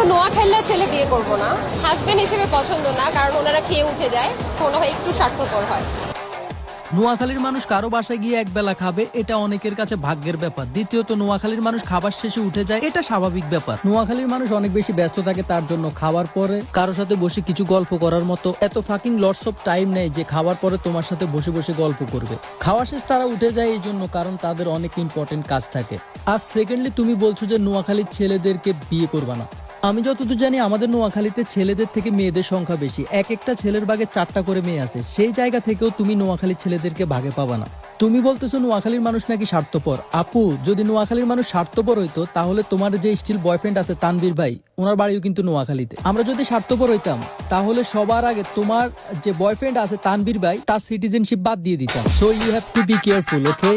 নোয়াখালীর ছেলে বিয়ে করব না, হাজবেন্ড হিসেবে পছন্দ না, কারণ ওনারা খেয়ে উঠে যায়, মনে হয় একটু স্বার্থপর হয়। নোয়াখালীর মানুষ কারো বাসায় গিয়ে একবেলা খাবে, এটা অনেকের কাছে ভাগ্যের ব্যাপার। দ্বিতীয়ত, নোয়াখালীর মানুষ খাবার শেষে উঠে যায়, এটা স্বাভাবিক ব্যাপার। নোয়াখালীর মানুষ অনেক বেশি ব্যস্ত থাকে, তার জন্য খাবার পরে কারো সাথে বসে কিছু গল্প করার মতো এত ফাকিং লটস অফ টাইম নেই যে খাবার পরে তোমার সাথে বসে বসে গল্প করবে। খাওয়া শেষ তারা উঠে যায় এই জন্য, কারণ তাদের অনেক ইম্পর্টেন্ট কাজ থাকে। আর সেকেন্ডলি, তুমি বলছো যে নোয়াখালীর ছেলেদেরকে বিয়ে করবা না। আমি যতদূর জানি আমাদের নোয়াখালীতে ছেলেদের থেকে মেয়েদের সংখ্যা বেশি। এক একটা ছেলের ভাগে 4টা করে মেয়ে আছে। সেই জায়গা থেকেও তুমি নোয়াখালীর ছেলেদেরকে ভাগে পাবা না। তুমি বলতেছো নোয়াখালীর মানুষ নাকি স্বার্থপর। আপু, যদি নোয়াখালীর মানুষ স্বার্থপর হইতো তাহলে তোমার যে স্টিল বয়ফ্রেন্ড আছে তানভীর ভাই, ওনার বাড়িও কিন্তু নোয়াখালীতে। আমরা যদি স্বার্থপর হইতাম তাহলে সবার আগে তোমার যে বয়ফ্রেন্ড আছে তানভীর ভাই, তার সিটিজেনশিপ বাদ দিয়ে দিতাম। So you have to be careful, okay?